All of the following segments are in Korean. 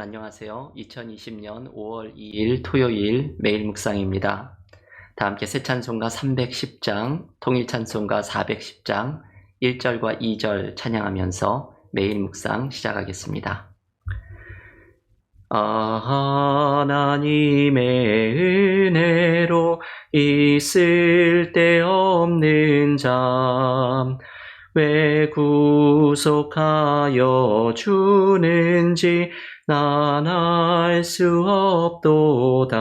안녕하세요. 2020년 5월 2일 토요일 매일 묵상입니다. 다 함께 새 찬송가 310장, 통일 찬송가 410장, 1절과 2절 찬양하면서 매일 묵상 시작하겠습니다. 하나님의 은혜로 있을 데 없는 잠, 왜 구속하여 주는지 난 알 수 없도다.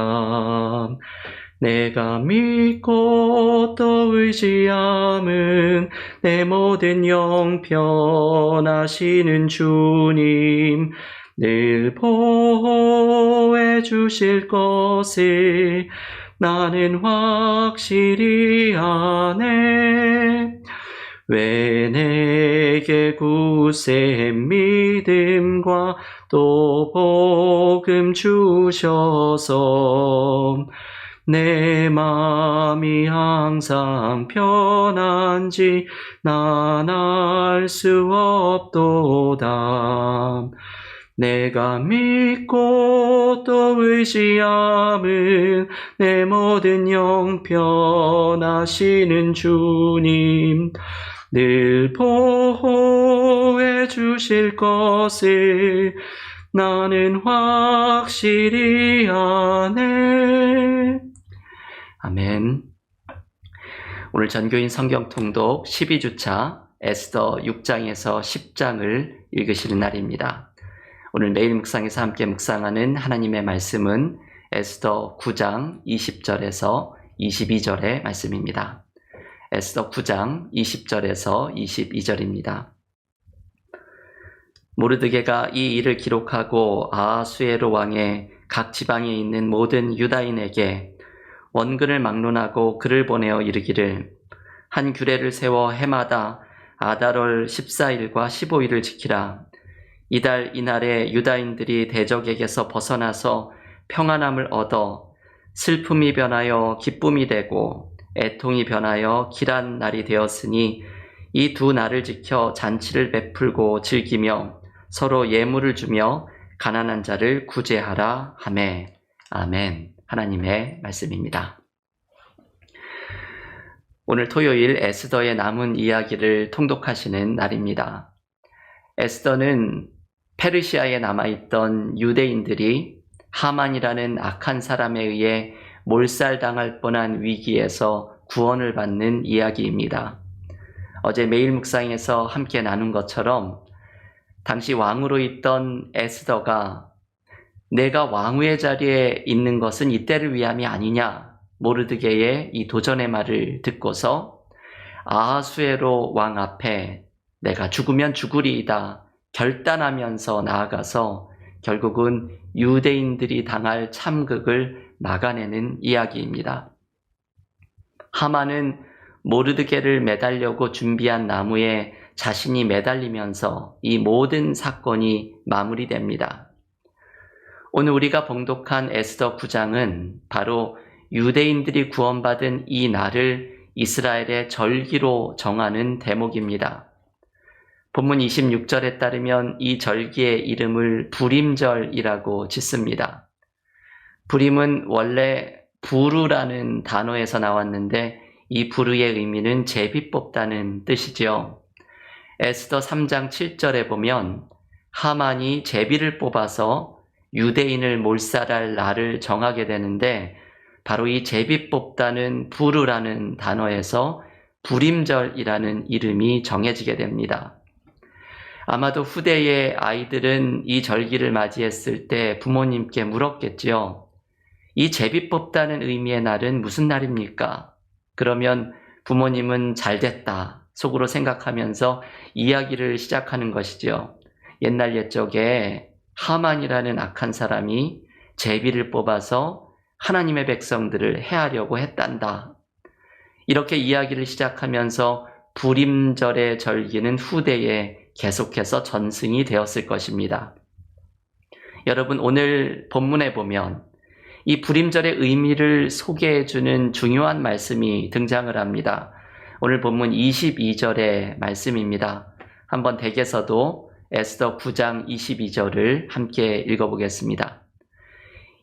내가 믿고 또 의지함은 내 모든 영편하시는 주님, 늘 보호해 주실 것을 나는 확실히 아네. 왜 내게 굳센 믿음과 또 복음 주셔서 내 마음이 항상 편한지 난 알 수 없도다. 내가 믿고 또 의지함은 내 모든 영편하시는 주님, 늘 보호해 주실 것을 나는 확실히 아네. 아멘. 오늘 전교인 성경 통독 12주차 에스더 6장에서 10장을 읽으시는 날입니다. 오늘 매일 묵상에서 함께 묵상하는 하나님의 말씀은 에스더 9장 20절에서 22절의 말씀입니다. 에스더 9장 20절에서 22절입니다. 모르드게가 이 일을 기록하고 아하수에로 왕의 각 지방에 있는 모든 유다인에게 원근을 막론하고 글을 보내어 이르기를, 한 규례를 세워 해마다 아달월 14일과 15일을 지키라. 이달 이날에 유다인들이 대적에게서 벗어나서 평안함을 얻어 슬픔이 변하여 기쁨이 되고 애통이 변하여 길한 날이 되었으니 이 두 날을 지켜 잔치를 베풀고 즐기며 서로 예물을 주며 가난한 자를 구제하라 하매. 아멘. 하나님의 말씀입니다. 오늘 토요일 에스더의 남은 이야기를 통독하시는 날입니다. 에스더는 페르시아에 남아있던 유대인들이 하만이라는 악한 사람에 의해 몰살당할 뻔한 위기에서 구원을 받는 이야기입니다. 어제 매일 묵상에서 함께 나눈 것처럼 당시 왕으로 있던 에스더가 내가 왕후의 자리에 있는 것은 이때를 위함이 아니냐, 모르드게의 이 도전의 말을 듣고서 아하수에로 왕 앞에 내가 죽으면 죽으리이다 결단하면서 나아가서 결국은 유대인들이 당할 참극을 막아내는 이야기입니다. 하만은 모르드게를 매달려고 준비한 나무에 자신이 매달리면서 이 모든 사건이 마무리됩니다. 오늘 우리가 봉독한 에스더 9장은 바로 유대인들이 구원받은 이 날을 이스라엘의 절기로 정하는 대목입니다. 본문 26절에 따르면 이 절기의 이름을 부림절이라고 짓습니다. 부림은 원래 부르라는 단어에서 나왔는데 이 부르의 의미는 제비 뽑다는 뜻이죠. 에스더 3장 7절에 보면 하만이 제비를 뽑아서 유대인을 몰살할 날을 정하게 되는데 바로 이 제비 뽑다는 부르라는 단어에서 부림절이라는 이름이 정해지게 됩니다. 아마도 후대의 아이들은 이 절기를 맞이했을 때 부모님께 물었겠지요. 이 제비 뽑다는 의미의 날은 무슨 날입니까? 그러면 부모님은 잘됐다 속으로 생각하면서 이야기를 시작하는 것이죠. 옛날 옛적에 하만이라는 악한 사람이 제비를 뽑아서 하나님의 백성들을 해하려고 했단다. 이렇게 이야기를 시작하면서 부림절의 절기는 후대에 계속해서 전승이 되었을 것입니다. 여러분, 오늘 본문에 보면 이 부림절의 의미를 소개해주는 중요한 말씀이 등장을 합니다. 오늘 본문 22절의 말씀입니다. 한번 댁에서도 에스더 9장 22절을 함께 읽어보겠습니다.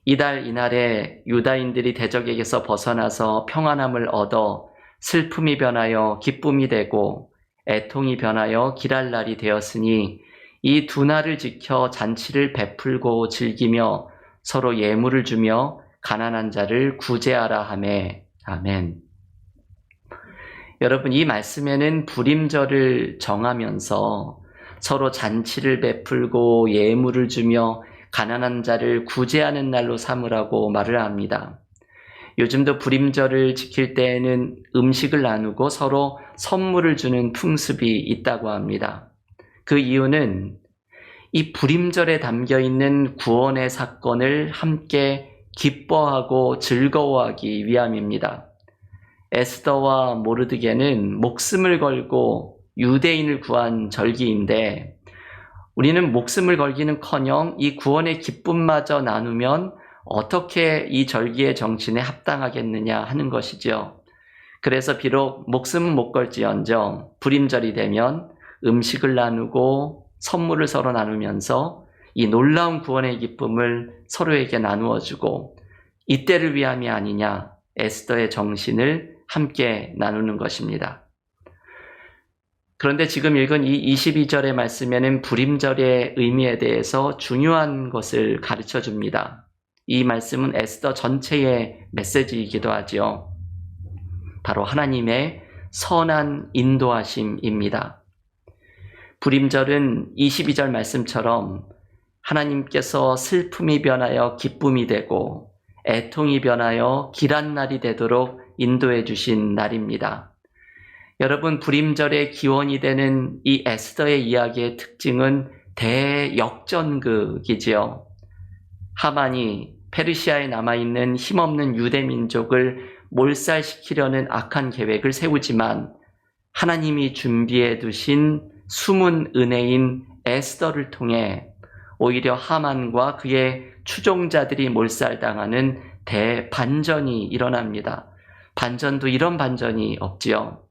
이달 이날에 유다인들이 대적에게서 벗어나서 평안함을 얻어 슬픔이 변하여 기쁨이 되고 애통이 변하여 기랄 날이 되었으니 이 두 날을 지켜 잔치를 베풀고 즐기며 서로 예물을 주며 가난한 자를 구제하라 하매. 아멘. 여러분, 이 말씀에는 불임절을 정하면서 서로 잔치를 베풀고 예물을 주며 가난한 자를 구제하는 날로 삼으라고 말을 합니다. 요즘도 불임절을 지킬 때에는 음식을 나누고 서로 선물을 주는 풍습이 있다고 합니다. 그 이유는 이 불임절에 담겨있는 구원의 사건을 함께 기뻐하고 즐거워하기 위함입니다. 에스더와 모르드게는 목숨을 걸고 유대인을 구한 절기인데 우리는 목숨을 걸기는커녕 이 구원의 기쁨마저 나누면 어떻게 이 절기의 정신에 합당하겠느냐 하는 것이죠. 그래서 비록 목숨은 못 걸지언정 불임절이 되면 음식을 나누고 선물을 서로 나누면서 이 놀라운 구원의 기쁨을 서로에게 나누어주고 이때를 위함이 아니냐, 에스더의 정신을 함께 나누는 것입니다. 그런데 지금 읽은 이 22절의 말씀에는 불임절의 의미에 대해서 중요한 것을 가르쳐 줍니다. 이 말씀은 에스더 전체의 메시지이기도 하죠. 바로 하나님의 선한 인도하심입니다. 불임절은 22절 말씀처럼 하나님께서 슬픔이 변하여 기쁨이 되고 애통이 변하여 길한 날이 되도록 인도해 주신 날입니다. 여러분, 불임절의 기원이 되는 이 에스더의 이야기의 특징은 대역전극이지요. 하만이 페르시아에 남아있는 힘없는 유대 민족을 몰살시키려는 악한 계획을 세우지만 하나님이 준비해 두신 숨은 은혜인 에스더를 통해 오히려 하만과 그의 추종자들이 몰살당하는 대반전이 일어납니다. 반전도 이런 반전이 없지요.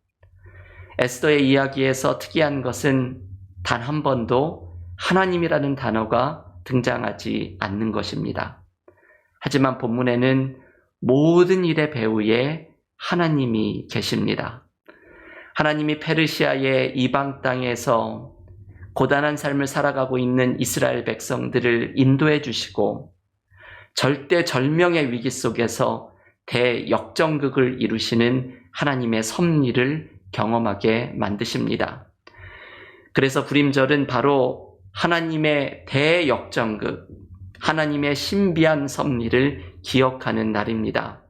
에스더의 이야기에서 특이한 것은 단 한 번도 하나님이라는 단어가 등장하지 않는 것입니다. 하지만 본문에는 모든 일의 배후에 하나님이 계십니다. 하나님이 페르시아의 이방 땅에서 고단한 삶을 살아가고 있는 이스라엘 백성들을 인도해 주시고 절대절명의 위기 속에서 대역전극을 이루시는 하나님의 섭리를 경험하게 만드십니다. 그래서 불임절은 바로 하나님의 대역전극, 하나님의 신비한 섭리를 기억하는 날입니다.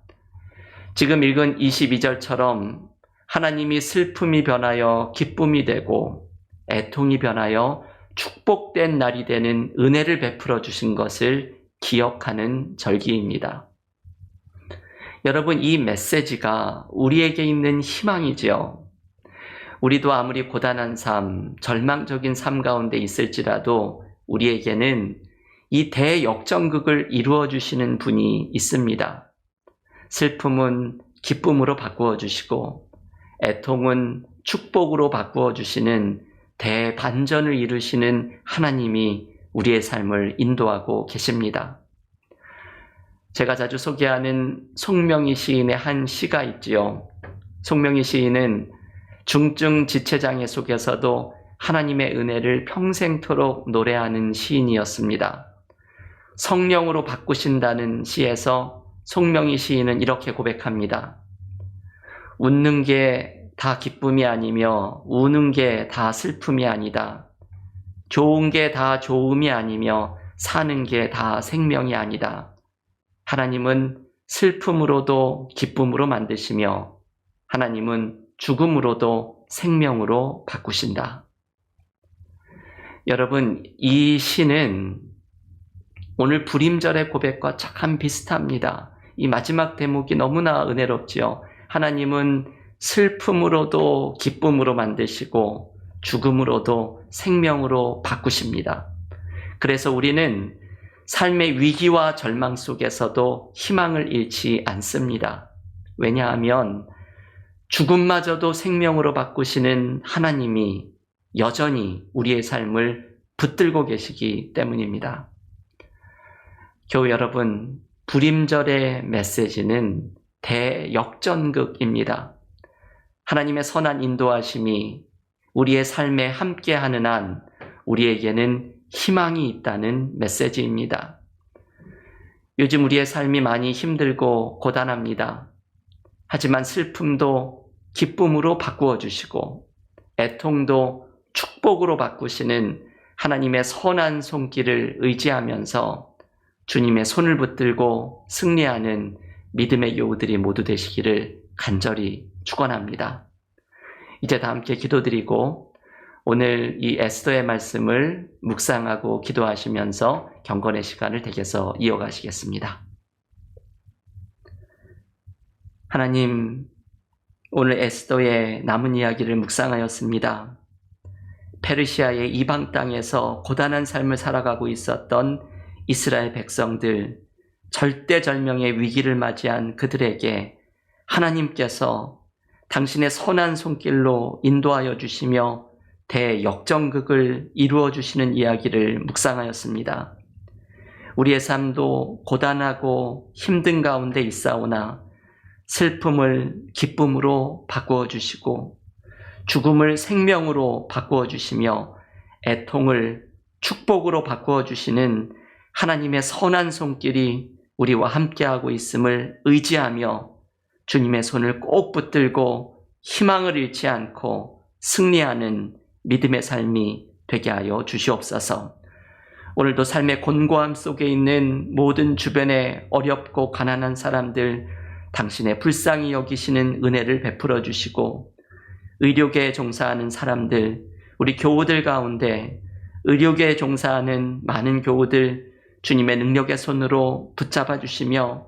지금 읽은 22절처럼 하나님이 슬픔이 변하여 기쁨이 되고 애통이 변하여 축복된 날이 되는 은혜를 베풀어 주신 것을 기억하는 절기입니다. 여러분, 이 메시지가 우리에게 있는 희망이지요. 우리도 아무리 고단한 삶, 절망적인 삶 가운데 있을지라도 우리에게는 이 대역전극을 이루어 주시는 분이 있습니다. 슬픔은 기쁨으로 바꾸어 주시고 애통은 축복으로 바꾸어 주시는 대반전을 이루시는 하나님이 우리의 삶을 인도하고 계십니다. 제가 자주 소개하는 송명희 시인의 한 시가 있지요. 송명희 시인은 중증 지체장애 속에서도 하나님의 은혜를 평생토록 노래하는 시인이었습니다. 성령으로 바꾸신다는 시에서 송명희 시인은 이렇게 고백합니다. 웃는 게 다 기쁨이 아니며 우는 게 다 슬픔이 아니다. 좋은 게 다 좋음이 아니며 사는 게 다 생명이 아니다. 하나님은 슬픔으로도 기쁨으로 만드시며 하나님은 죽음으로도 생명으로 바꾸신다. 여러분, 이 시는 오늘 불임절의 고백과 참 비슷합니다. 이 마지막 대목이 너무나 은혜롭지요. 하나님은 슬픔으로도 기쁨으로 만드시고 죽음으로도 생명으로 바꾸십니다. 그래서 우리는 삶의 위기와 절망 속에서도 희망을 잃지 않습니다. 왜냐하면 죽음마저도 생명으로 바꾸시는 하나님이 여전히 우리의 삶을 붙들고 계시기 때문입니다. 교우 여러분, 불임절의 메시지는 대역전극입니다. 하나님의 선한 인도하심이 우리의 삶에 함께하는 한 우리에게는 희망이 있다는 메시지입니다. 요즘 우리의 삶이 많이 힘들고 고단합니다. 하지만 슬픔도 기쁨으로 바꾸어 주시고 애통도 축복으로 바꾸시는 하나님의 선한 손길을 의지하면서 주님의 손을 붙들고 승리하는 믿음의 교우들이 모두 되시기를 간절히 축원합니다. 이제 다 함께 기도드리고 오늘 이 에스더의 말씀을 묵상하고 기도하시면서 경건의 시간을 댁에서 이어가시겠습니다. 하나님, 오늘 에스더의 남은 이야기를 묵상하였습니다. 페르시아의 이방 땅에서 고단한 삶을 살아가고 있었던 이스라엘 백성들, 절대절명의 위기를 맞이한 그들에게 하나님께서 당신의 선한 손길로 인도하여 주시며 대역전극을 이루어 주시는 이야기를 묵상하였습니다. 우리의 삶도 고단하고 힘든 가운데 있사오나 슬픔을 기쁨으로 바꾸어 주시고 죽음을 생명으로 바꾸어 주시며 애통을 축복으로 바꾸어 주시는 하나님의 선한 손길이 우리와 함께하고 있음을 의지하며 주님의 손을 꼭 붙들고 희망을 잃지 않고 승리하는 믿음의 삶이 되게 하여 주시옵소서. 오늘도 삶의 곤고함 속에 있는 모든 주변의 어렵고 가난한 사람들, 당신의 불쌍히 여기시는 은혜를 베풀어 주시고 의료계에 종사하는 사람들, 우리 교우들 가운데 의료계에 종사하는 많은 교우들 주님의 능력의 손으로 붙잡아 주시며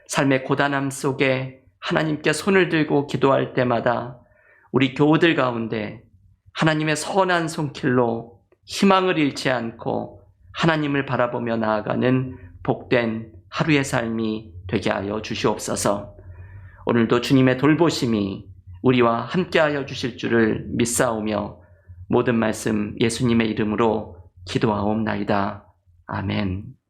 삶의 고단함 속에 하나님께 손을 들고 기도할 때마다 우리 교우들 가운데 하나님의 선한 손길로 희망을 잃지 않고 하나님을 바라보며 나아가는 복된 하루의 삶이 되게 하여 주시옵소서. 오늘도 주님의 돌보심이 우리와 함께하여 주실 줄을 믿사오며 모든 말씀 예수님의 이름으로 기도하옵나이다. 아멘.